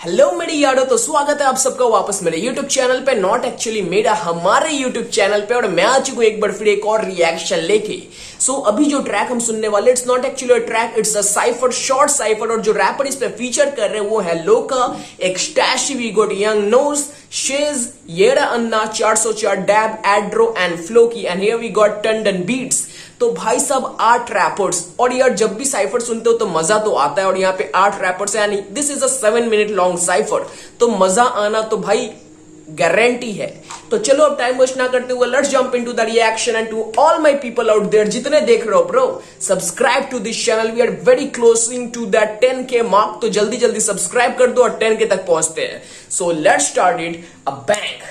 Hello मेरे यारो, तो स्वागत है आप सबका वापस मेरे YouTube चैनल पे, नॉट एक्चुअली मेरा हमारे YouTube चैनल पे। और मैं आ चुका हूं एक बार फिर एक और रिएक्शन लेके। सो अभी जो ट्रैक हम सुनने वाले, it's not actually a track, it's a cipher, short cipher. और जो रैपर इस पे फीचर कर रहे हैं वो है Loka, Ecstasy, we got young Noz, Shez, Yeda Anna, 404, Dab, Adro and Floki, and here we got Tandon beats. तो भाई साहब 8 रैपर्स, और यार जब भी साइफर सुनते हो तो मजा तो आता है। और यहाँ पे 8 रैपर्स है, यानी this is a 7 minute long cipher, तो मजा आना तो भाई गारंटी है। तो चलो अब टाइम वेस्ट ना करते हुए let's jump into the reaction. And to all my people out there जितने देख रहे हो bro, subscribe to this channel, we are very closing to that 10K mark. तो जल्दी जल्दी सब्सक्राइब कर दो और 10K तक पहुंचते हैं। So let's start it a bang.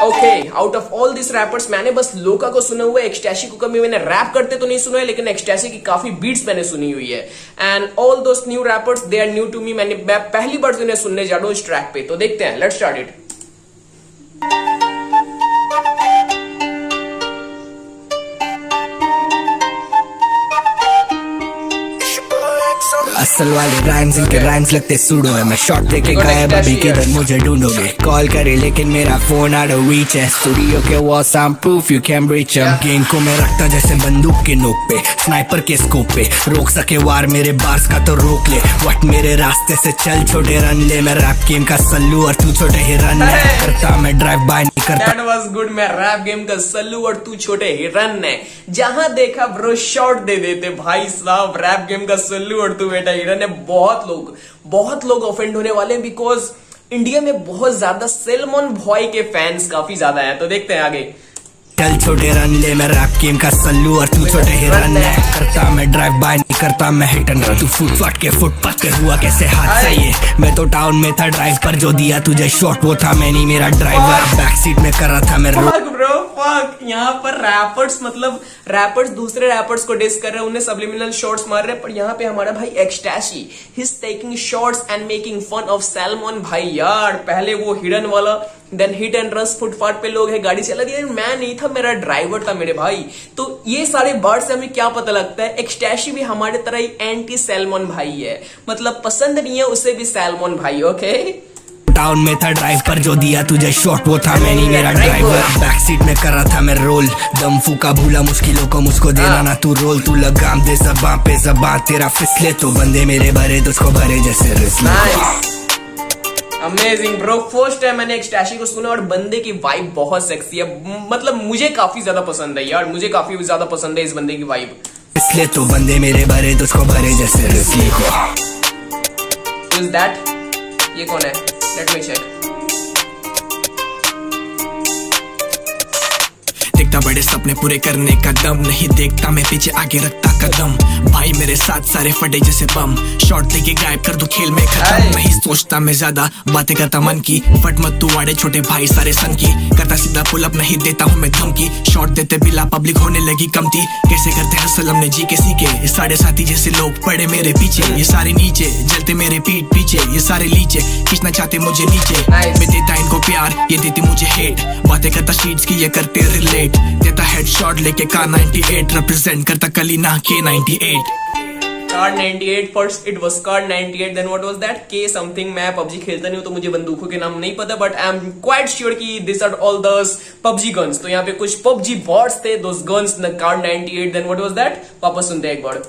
Okay, out of all this rappers मैंने बस लोका को सुना हुआ है, एक्सटैशी को कभी मैंने रैप करते तो नहीं सुना है, लेकिन एक्सटैशी की काफी बीट्स मैंने सुनी हुई है। And all those new rappers they are new to me, मैं पहली बार इन्हें सुनने जा रहा हूं इस ट्रैक पे। तो देखते हैं, लेट्स स्टार्ट इट। असल वाले राइम्स, इनके राइम्स लगते सूडो है। मैं शॉट देके गायब, अभी किधर मुझे ढूंढोगे? कॉल करे लेकिन मेरा फोन आउट ऑफ रीच है। स्टूडियो के walls I am proof you can breach him. Game को मैं रखता जैसे बंदूक के नोक पे, स्नाइपर के स्कोप पे। रोक सके वार मेरे बार्स का तो रोक ले, वट मेरे रास्ते से चल छोटे रन ले। मैं रैप गेम का सल्लू और तू छोटे ही रन है करता, मैं ड्राइव बाय नहीं करता। That was good, मैं रैप गेम का सल्लू और तू छोटे ही रन है। जहां देखा ब्रो शॉट दे देते भाई साहब, रैप गेम का सल्लू और तू बेटा हिरन है। बहुत लोग ऑफेंड होने वाले हैं, बिकॉज इंडिया में बहुत ज्यादा सैल्मन बॉय के फैंस काफी ज्यादा हैं। तो देखते हैं आगे। चल छोटे रन ले, मैं रैप गेम का सल्लू और तू छोटे ही रन है करता, मैं ड्राइव बाय नहीं करता, मैं हिट एंड रन। तू फुटपाथ के फुटपाथ पे हुआ कैसे हादसा ये? मैं तो टाउन में था ड्राइव पर, जो दिया तुझे शॉट वो था मैं नहीं मेरा ड्राइवर। बैक सीट में कर रहा था मैं यहाँ पर रैपर्स, मतलब रैपर्स दूसरे रैपर्स को डिस कर रहे हैं, उन्हें सब्लिमिनल शॉट्स मार रहे हैं। पर यहाँ पे हमारा भाई Ecstasy, he is taking shots and making fun of Salman. भाई यार पहले वो हिडन वाला, then hit and run, footpath पे लोग है, गाड़ी चला दिया, मैं नहीं था, मेरा ड्राइवर था मेरे भाई। तो ये सारे वर्ड से हमें क्या पता लगता है, एक्सटैशी भी हमारे तरह ही एंटी सैल्मन भाई है, मतलब पसंद नहीं है उसे भी सैल्मन भाई। ओके, टाउन में था ड्राइव पर, जो दिया तुझे शॉट वो था मैं नहीं मेरा ड्राइवर। बैक सीट में कर रहा था मैं रोल, दम फूका भूला मुश्किलों को मुझको देना ना तू रोल। तू लगाम दे ज़बां पे ज़बां तेरा फिसले, तो बंदे मेरे भरे तुझको भरे जैसे Risley. Amazing bro, first time मैंने एक्सटैशी को सुना और बंदे की वाइब बहुत सेक्सी है, मतलब मुझे काफी ज्यादा पसंद है यार, मुझे काफी ज्यादा पसंद है इस बंदे की वाइब। इसलिए तो बंदे मेरे भरे तुझको भरे जैसे रिस्ले को। Who is that? ये कौन है? Let me check. देखता बड़े सपने पूरे करने का दम, नहीं देखता मैं पीछे आगे रखता कदम। भाई मेरे साथ सारे फटे जैसे बम, शॉट लेके गायब कर दूं खेल में खत्म। नहीं सोचता मैं ज्यादा, बातें करता मन की, फट मत तू आड़े छोटे भाई सारे सन की। करता सीधा पुल अप, नहीं देता हूँ मैं धमकी, शॉट देते बिला पब्लिक होने लगी कमती। कैसे करते हसल हमने जी के सीखे, साढ़े साथी जैसे लोग पड़े मेरे पीछे। ये सारे नीचे जलते मेरे पीठ पीछे, ये सारे लीचे खींचना चाहते मुझे नीचे। मैं देता इनको प्यार, ये देती मुझे हेट, बातें करता शीट्स की ये करते रिलेट। देता हेडशॉट लेके K98, रिप्रेजेंट करता Kalina K98। Card 98 first, it was Card 98, then what was that? K something। मैं PUBG खेलता नहीं हूँ तो मुझे बंदूकों के नाम नहीं पता, but I am quite sure कि दिस आर ऑल दस PUBG guns। तो यहाँ पे कुछ PUBG bots थे, those guns, Card 98, then what was that? वापस सुनते हैं एक बार।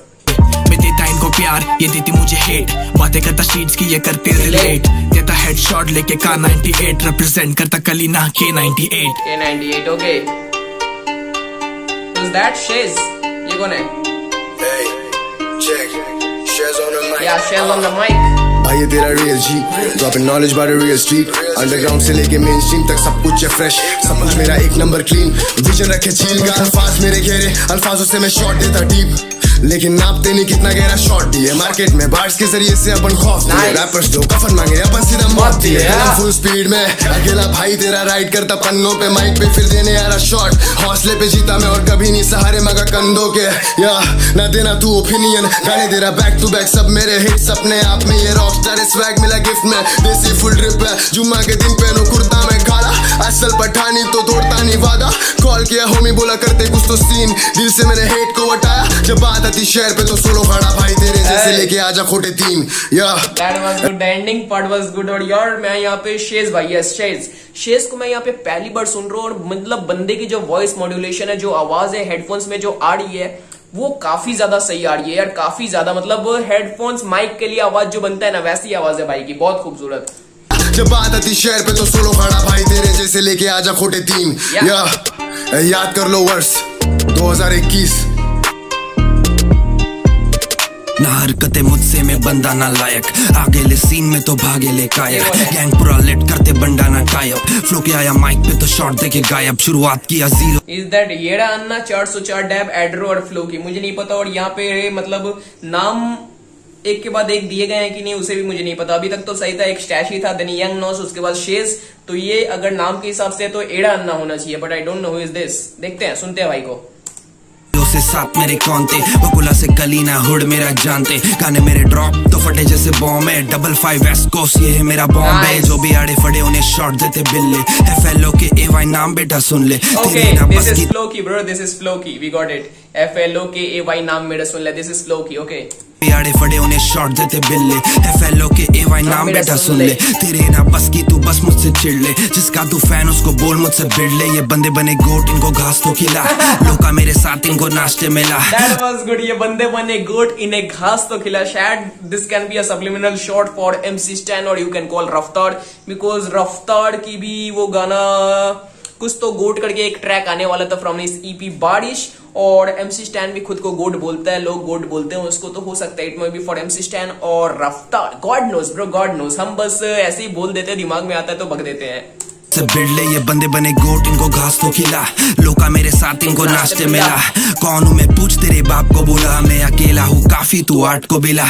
मैं देता इनको प्यार, ये देती मुझे हेट, बातें करता शीट्स की ये करते रिलेट। देता हेडशॉट लेके K98, रिप्रेजेंट करता Kalina K98। K98, okay. Who's that? Shaz, ये कौन है? Hey, check, Shaz on the mic. Yeah, Shaz on the mic. भाई ये तेरा real G, dropping knowledge by the real street. Underground से लेके मेन स्ट्रीम तक सब कुछ है फ्रेश, सब कुछ मेरा एक नंबर क्लीन। विजन रखे छील का, अल्फाज मेरे घेरे, अल्फाजों से मैं शॉट देता डीप, लेकिन नापते नहीं कितना गहरा शॉट दिए। मार्केट में बार्स के जरिए से अपन खौफ दिए, रैपर्स जो कफन मांगे अपन सीधा मौत दिए। फुल स्पीड में अकेला भाई तेरा राइड करता पन्नों पे, माइक पे फिर देने आ रहा शॉट। हौसले पे जीता मैं और कभी नहीं सहारे मगर कंधों के, या ना देना तू ओपिनियन। गाने दे रहा बैक टू बैक, सब मेरे हिट्स अपने आप में। ये रॉकस्टार स्वैग मिला गिफ्ट में, देसी फुल ड्रिप है। जुम्मा के दिन पहनो कुर्ता में काला, असल पठानी तो तोड़ता नहीं वादा। कॉल किया होमी बोला करते कुछ तो सीन, दिल से मैंने हेट को हटाया। जब बात आती शहर पे तो सोलो खड़ा भाई तेरे जैसे लेके आजा खोटे तीन या That was good. The ending part was good. और यार मैं यहाँ पे शेज भाई है शेज को मैं यहाँ पे पहली बार सुन रहा हूँ और मतलब बंदे की जो वॉइस मॉड्यूलेशन है, जो आवाज है हेडफोन्स में जो आ रही है वो काफी ज्यादा सही आ रही है यार, काफी ज्यादा मतलब हेडफोन्स माइक के लिए आवाज जो बनता है ना वैसी आवाज है भाई की, बहुत खूबसूरत। जब बात आती शहर पे तो सोलो खड़ा भाई तेरे जैसे लेके आजा खोटे तीन या याद कर लो वर्ष 2021। ना हरकतें मुझसे में बंदा ना लायक, आगे ले सीन में तो भागे ले कायर, गैंग पूरा लेट करते बंदा ना कायब, फ्लो के आया माइक पे तो शॉट देके गायब, शुरुआत किया zero. Is that Yeda Anna 404 Dab Adro और फ्लो की मुझे नहीं पता, और यहाँ पे मतलब नाम एक के बाद एक दिए गए हैं कि नहीं उसे भी मुझे नहीं पता। अभी तक तो सही था, एक स्टैशी था, देन यंग नॉस, उसके बाद शेज, तो ये अगर नाम के हिसाब से तो एड़ा अन्ना होना चाहिए, but I don't know who is this. देखते हैं, सुनते हैं भाई को। से साथ मेरे कौन थे, बकुला से कलीना हुड मेरा जानते, गाने मेरे ड्रॉप तो फटे जैसे बॉम्ब है, 55 वेस्ट कोस्ट ये है मेरा बॉम्ब है, जो भी आड़े फड़े उन्हें शॉट देते बिल्ले, FLO के AY नाम बेटा सुन ले। ओके दिस इज फ्लो की ब्रो, दिस इज फ्लो की, वी गॉट इट, FLO के AY नाम मेरा सुन ले, दिस इज फ्लो की। ओके आड़े फड़े उन्हें शॉट देते बिल्ले, FLO के AY नाम बेटा सुन ले, तेरे ना बस की तू बस मुझसे चिढ़ ले, जिसका तू फैन उसको बोल मुझसे भिड़ ले, ये बंदे बने गोट इनको घास तो खिला, लोका मेरे साथ इनको नाश्ते मिला। That was good, ये बंदे बने गोट इन्हें घास तो खिला, शायद this can be a subliminal shot for MC Stan और यू कैन कॉल रफ्तार, बिकॉज रफ्तार की भी वो गाना कुछ तो गोट करके एक ट्रैक आने वाला था फ्रॉम इस EP बारिश, और MC Stan भी खुद को गोट बोलता है, लोग गोट बोलते हैं उसको, तो हो सकता है it may be for MC Stan और रफ्तार, God knows bro, God knows, हम बस ऐसे ही बोल देते हैं, दिमाग में आता है तो बक देते हैं। से बिड़ले ये बंदे बने गोट इनको घास तो खिला, लोका मेरे साथ इनको नाश्ते मिला, कौन हूँ मैं पूछ तेरे बाप को बोला, मैं अकेला हूँ काफी तू आठ को बिला।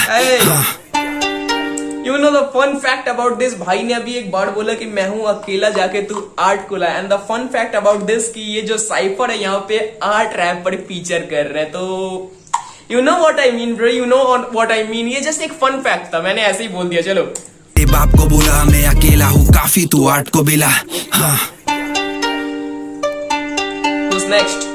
You know the fun fact about this, भाई ने अभी एक बार बोला कि मैं हूं अकेला जाके तू आर्ट को ला, and the fun fact about this कि ये जो साइफर है यहाँ पे आर्ट रैप पर फीचर कर रहे हैं, तो you know what I mean bro, you know what I mean, ये जस्ट एक फन फैक्ट था, मैंने ऐसे ही बोल दिया। चलो तेरे बाप को बोला मैं अकेला हूँ काफी तू आठ को बिला। Who's next?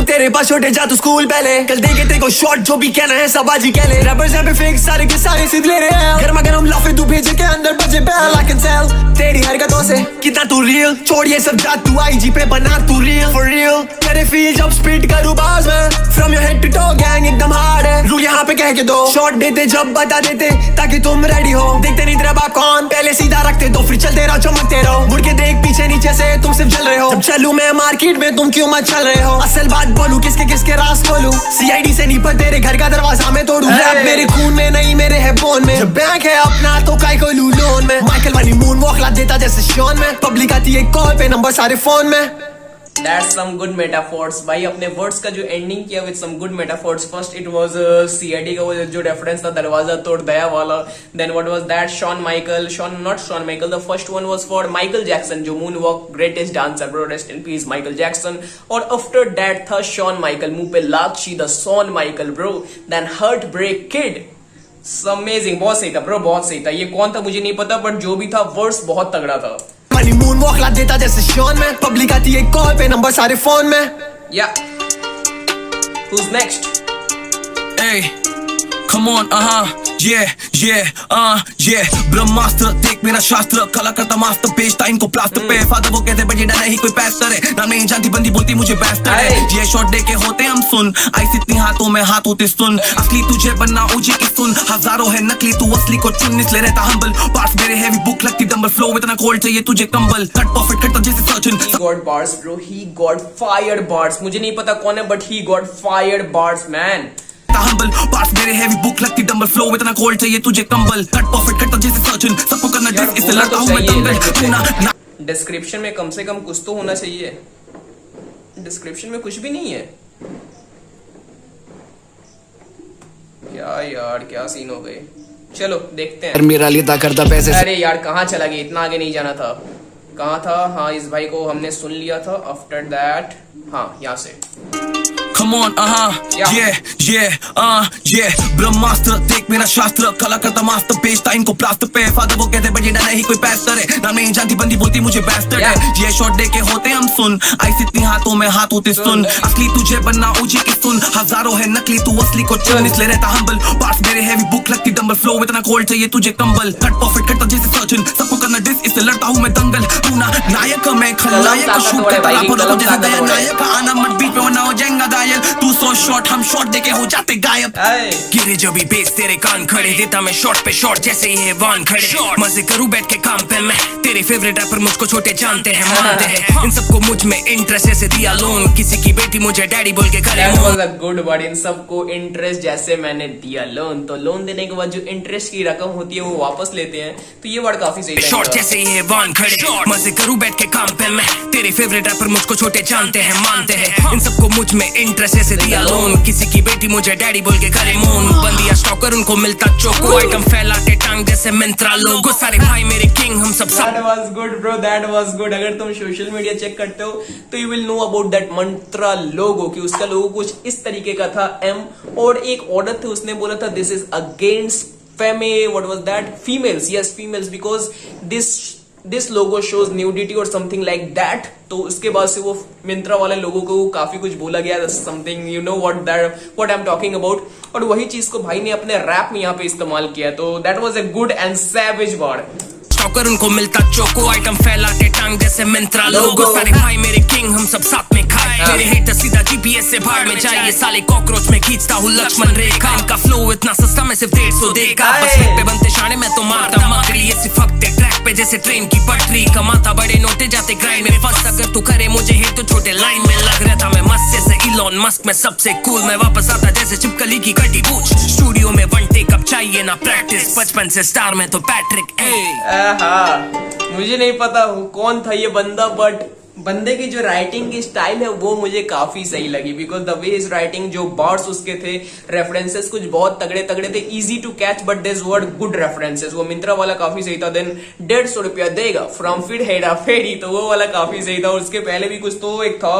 तेरे पास छोटे जा तू स्कूल पहले, कल देंगे तेरे को शॉट जो भी कहना है सब आज ही कह ले, रैपर्स यहाँ पे फेक सारे के सारे सिद्ध ले रहे हैं, गर्मा गर्म लाफे तू भेजे के अंदर बजे बैल, I can tell तेरी हरकतों से कितना तू रियल, छोड़ ये सब जा तू IG पे बना तू रियल फॉर रियल, तेरे फील जब स्पीड करूँ बाज में, from your head to toe gang एकदम हार्ड है, रूल यहाँ पे कह के दो, शॉट देते जब बता देते ताकि तुम रेडी हो, देखते नहीं तेरा बाप कौन, पहले सीधा रखते दो फिर चलते रहो चमकते रहो, मुड़ के देख पीछे नीचे से तुम सिर्फ चल रहे हो, जब चलूं मैं मार्केट में तुम क्यों मत चल रहे हो, असल बात बोलूं किसके किसके राज खोलूं, CID से नहीं पर तेरे घर का दरवाजा मैं तोड़ूं, रैप मेरे खून में नहीं मेरे है बोन में, जब बैंक है अपना तो काय को लूं लोन में, माइकल वाली मून वॉक ला देता जैसे शॉन में, पब्लिक आती है कॉल पे नंबर सारे फोन में। That's some good metaphors भाई, अपने वर्ड्स का जो एंडिंग किया with some good metaphors। First it was CID का वो जो रेफरेंस था दरवाजा तोड़ दया वाला, then what was that Shawn Michael, not Shawn Michael, the first one was for Michael Jackson जो moonwalk greatest dancer bro, rest in peace Michael Jackson, और after that था Shawn Michael मुंह पे लाक्षी the Shawn Michael bro, then Heartbreak Kid, amazing, बहुत सही था bro, बहुत सही था, ये कौन था मुझे नहीं पता बट जो भी था वर्ड्स बहुत तगड़ा था। मून वॉक ला देता जैसे शॉन में, पब्लिक आती है कॉल पे नंबर सारे फोन में। या who's next? Hey, come on, yeah, ब्रह्मास्त्र देख मेरा शास्त्र, कला करता मास्टर बेचता इनको प्लास्टर पे, फादर वो कहते बट ये नहीं कोई पैस्टर है, नाम नहीं जानती बंदी बोलती मुझे बैस्टर है, ये शॉट दे के होते हम सुन, आइस इतनी हाथों में हाथ होते सुन, असली तुझे बनना ऊंची की सुन, हजारों है नकली तू असली को चुन, इसलिए रहता हम्बल, पार्ट्स मेरे हैवी बुक लगती डंबल, फ्लो इतना कोल्ड चाहिए तुझे कंबल, कट परफेक्ट करता जैसे surgeon. He got bars bro, he got fired bars, मुझे नहीं पता कौन है but he got fired bars man। Humble parts मेरे हैवी बुक लगती डंबल, फ्लो इतना कोल्ड चाहिए तुझे कंबल, कट परफेक्ट करता जैसे सर्जन, सबको करना डिस इससे लड़ता हूं मैं दंगल। डिस्क्रिप्शन में कम से कम कुछ तो होना चाहिए, डिस्क्रिप्शन में कुछ भी नहीं है क्या यार, क्या सीन हो गए, चलो देखते हैं। मेरा लेता करता पैसे, अरे यार कहाँ चला गया, इतना आगे नहीं जाना था, कहाँ था, हाँ इस भाई को हमने सुन लिया था, आफ्टर दैट हाँ यहाँ से। Come on, ये ब्रह्मास्त्र देख मेरा शास्त्र, कला करता मास्टर बेचता इनको प्लास्टर पे। फादर वो कहते बट ये नहीं कोई पैस्टर है, ना नहीं जानती बंदी बोलती मुझे बैस्टर्ड है। ये शॉट दे के होते हम सुन, आइस इतनी हाथों में हाथ होते सुन। असली तुझे बनना ऊंची की सुन, हजारों है नकली तू असली को चुन। इसलिए रहता हम्बल, पास मेरे हैवी बुक लगती डंबल। फ्लो इतना कोल्ड चाहिए तुझे कंबल, कट परफेक्ट करता जैसे सर्जन। सबको करना डिस इससे लड़ता हूँ मैं दंगल। तू ना नायक मैं खलनायक, शूट करता लापरवाही को जैसे दया नायक। आना मत बीच में वरना हो जाएगा घायल। तू सो शॉट हम शॉट देके हो जाते गायब। गिरे जब भी बेस तेरे कान खड़े, देता मैं शॉट पे शॉट जैसे ये वान खड़े। मजे करूं बैठ के काम पे मैं, तेरे फेवरेट रैपर मुझको छोटे जानते हैं मानते हैं। इन सबको मुझ में इंटरेस्ट जैसे दिया लोन, किसी की बेटी मुझे डैडी बोल के करे मोन। गुड वर्ड, इन सबको इंटरेस्ट जैसे मैंने दिया लोन। तो लोन देने के बाद जो इंटरेस्ट की रकम होती है वो वापस लेते हैं, तो ये वर्ड काफी सही है। शॉट जैसे ये वान खड़े, मजे करूं बैठ के काम पे मैं, तेरे फेवरेट रैपर मुझको छोटे जानते हैं मानते हैं। इन सबको मुझ में इंटरेस्ट जैसे दिया लोन, किसी की बेटी मुझे डैडी बोल के करे मोन। बंदिया स्टॉकर उनको मिलता चोको, आइटम फैलाते टांग जैसे मिंत्रा लोगो। सारे भाई मेरे किंग हम सब। That was good bro, that was good। अगर तुम सोशल मीडिया चेक करते हो तो you will know about that Myntra logo, कि उसका लोगो कुछ इस तरीके का था एम, और एक औरत थी उसने बोला था this is against what was that, females, yes females, because this logo shows nudity और समथिंग लाइक दैट। तो उसके बाद से वो मिंत्रा वाले लोगों को काफी कुछ बोला गया, something you know what I am talking about. और वही चीज को भाई ने अपने रैप में यहाँ पे इस्तेमाल किया, तो that was a good and savage word. Stalker उनको मिलता चोको, आइटम फैलाते टांग जैसे मिंत्रा लोगो। सारे भाई मेरे किंग हम सब साथ में खाए, मेरे हेटर सीधा जीपीएस से भाड़ में जाए। ये साले कॉकरोच में खींचता हूँ लक्ष्मण रेखा, इनका फ्लो इतना सस्ता मैं सिर्फ 150 देगा। बस पे बनते शाने में तो मारता मकड़ी, ये सिर्फ फकते ट्रैक पे जैसे ट्रेन की पटरी। कमाता बड़े नोटे जाते ग्राइंड में फंस, अगर तू करे मुझे हिट तो छोटे लाइन में लग रहता मैं मस्त जैसे इलॉन मस्क में सबसे कूल। मैं वापस आता जैसे चिपकली की कटी पूछ, स्टूडियो में वन टेक अप चाहिए ना प्रैक्टिस। बचपन से स्टार में तो पैट्रिक। मुझे नहीं पता कौन था ये बंदा, बट बंदे की जो राइटिंग की स्टाइल है वो मुझे काफी सही लगी, because the way is writing, जो वर्ड्स उसके थे, रेफरेंसेस कुछ बहुत तगड़े तगड़े थे, easy to catch but this word good references. वो मिंत्रा वाला काफी सही था। देन 150 रुपया देगा फ्रॉम फिर हेडा फेडी, तो वो वाला काफी सही था। और उसके पहले भी कुछ तो एक था,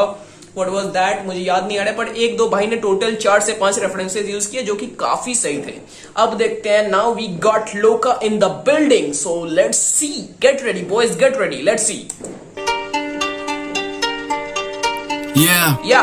व्हाट वाज दैट, मुझे याद नहीं आ रहा, बट एक दो भाई ने टोटल 4 से 5 रेफरेंसेस यूज किए जो कि काफी सही थे। अब देखते हैं, नाउ वी गॉट लोका in the building, so let's see, get ready boys, get ready, let's see. या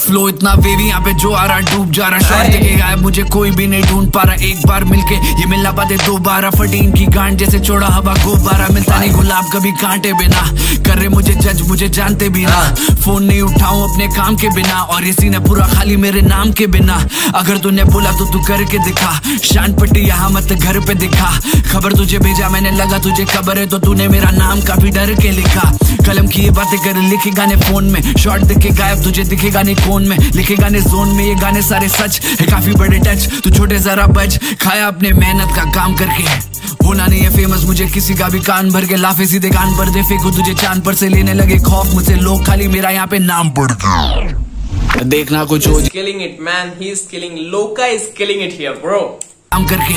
फ्लो इतना वेवी यहाँ पे जो आ रहा डूब जा रहा। शॉट देखे गायब मुझे कोई भी नहीं ढूंढ पा रहा। एक बार मिलके ये मिलना पाते दोबारा, फटी इनकी गांठ जैसे छोड़ा हवा गुब्बारा। मिलता नहीं गुलाब कभी कांटे बिना, कर रहे मुझे जज मुझे जानते भी ना। फोन नहीं उठाऊं अपने काम के बिना, और ये सीना पूरा खाली मेरे नाम के बिना। अगर तूने बोला तो तू करके दिखा, शान पट्टी यहाँ मत घर पे दिखा। खबर तुझे भेजा मैंने, लगा तुझे खबर है तो तूने मेरा नाम काफी डर के लिखा। कलम की ये बातें कर लिखे गाने फोन में, शॉट देख के गायब तुझे दिखेगा नहीं फोन में। लिखे गाने जोन में, ये गाने सारे सच है, काफी बड़े टच। तू छोटे जरा बच, खाया अपने मेहनत का काम करके। होना नहीं है फेमस मुझे किसी का भी कान भर के, लाफे सीधे कान पर दे फेंकू तुझे चांद पर से। लेने लगे खौफ मुझसे लोग, खाली मेरा यहाँ पे नाम पढ़ के देखना कुछ हो। Killing it man, he is killing, Loka is killing it here bro। काम करके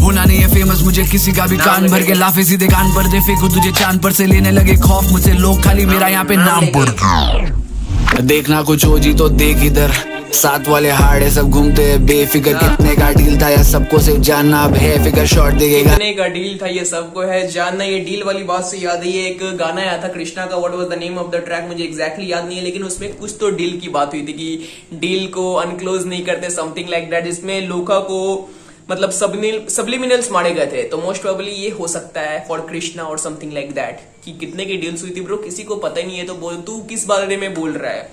होना नहीं है फेमस मुझे किसी का भी कान भर के, लाफे सीधे कान पर दे फेंकू तुझे चांद पर से। लेने लगे खौफ मुझसे लोग, खाली मेरा यहाँ पे नाम पढ़ के देखना कुछ हो जी तो देख इधर। साथ वाले हार्ड सब घूमते हैं बेफिक्र, कितने का डील था या सबको सिर्फ जानना अब है फिकर। शॉट देगा कितने का डील था ये सबको है जानना। ये डील वाली बात से याद है, ये एक गाना आया था कृष्णा का, what was the name of the track मुझे एग्जैक्टली याद नहीं है, लेकिन उसमें कुछ तो डील की बात हुई थी कि डील को अनक्लोज नहीं करते, समथिंग लाइक दैट। इसमें लोका को मतलब सब्लिमिनल्स मारे गए थे, तो मोस्ट प्रोबेबली ये हो सकता है फॉर कृष्णा और समथिंग लाइक दैट, कि कितने की डील्स हुई थी ब्रो किसी को पता ही नहीं है। तो बोल तू किस बारे में बोल रहा है,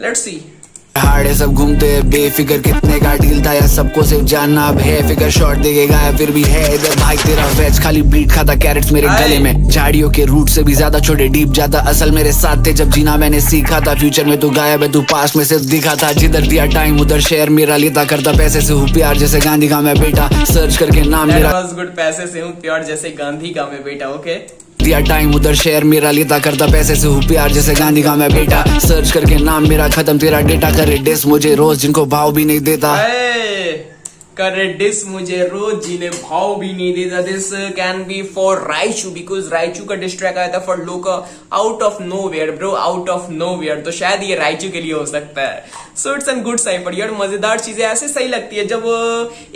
लेट्स सी। हार्ड सब घूमते हैं बेफिक्र, कितने का डील था या सबको सिर्फ जानना अब है फिकर। शॉट देगा फिर भी है इधर भाई तेरा वेज, खाली बीट खाता कैरेट्स मेरे गले में। झाड़ियों के रूट से भी ज्यादा छोटे डीप जाता, असल मेरे साथ थे जब जीना मैंने सीखा था। फ्यूचर में तू गायब है, तू पास में सिर्फ दिखा था। जिधर दिया टाइम उधर शेयर मेरा लेता, करता पैसे से हूँ प्यार जैसे गांधी का मैं बेटा। सर्च करके नाम मेरा गुड, पैसे से हूँ प्यार जैसे गांधी का मैं बेटा। ओके दिया टाइम उधर शेयर मेरा लेता, करता पैसे से हूँ प्यार जैसे गांधी का मैं बेटा। सर्च करके नाम मेरा खत्म तेरा डेटा, करे डिस मुझे रोज जिनको भाव भी नहीं देता। करे डिस मुझे रोज जीने भाव भी नहीं देता। This can be for Raichu because Raichu का डिस ट्रैक आया था फॉर लोका out of nowhere bro, out of nowhere. तो शायद ये राइचू के लिए हो सकता है। So it's an good cipher यार। मजेदार चीजें ऐसे सही लगती है जब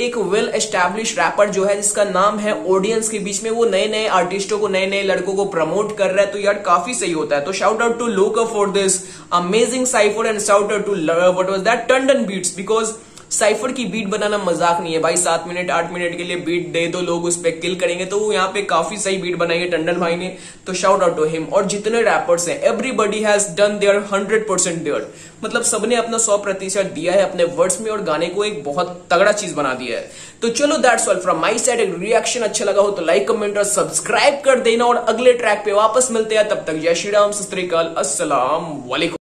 एक वेल एस्टैब्लिश रैपर जो है जिसका नाम है ऑडियंस के बीच में वो नए नए आर्टिस्टों को, नए नए लड़कों को प्रमोट कर रहा है, तो यार काफी सही होता है। तो shout out to Loka for this amazing cypher and shout out to what was that Tandon beats because cypher की बीट बनाना मजाक नहीं है भाई। 7 मिनट 8 मिनट के लिए बीट दे दो, लोग उस पर किल करेंगे। तो यहाँ पे काफी सही बीट बनाई है टंडन भाई ने, तो शाउट आउट टू हिम। और जितने रैपर्स हैं everybody has done their 100% their, मतलब सबने अपना 100% दिया है अपने वर्ड्स में और गाने को एक बहुत तगड़ा चीज बना दिया है। तो चलो that's all from my side. एक रिएक्शन अच्छा लगा हो तो लाइक कमेंट और सब्सक्राइब कर देना और अगले ट्रैक पे वापस मिलते हैं। तब तक जय श्री राम, सत श्री अकाल, अस्सलाम वालेकुम।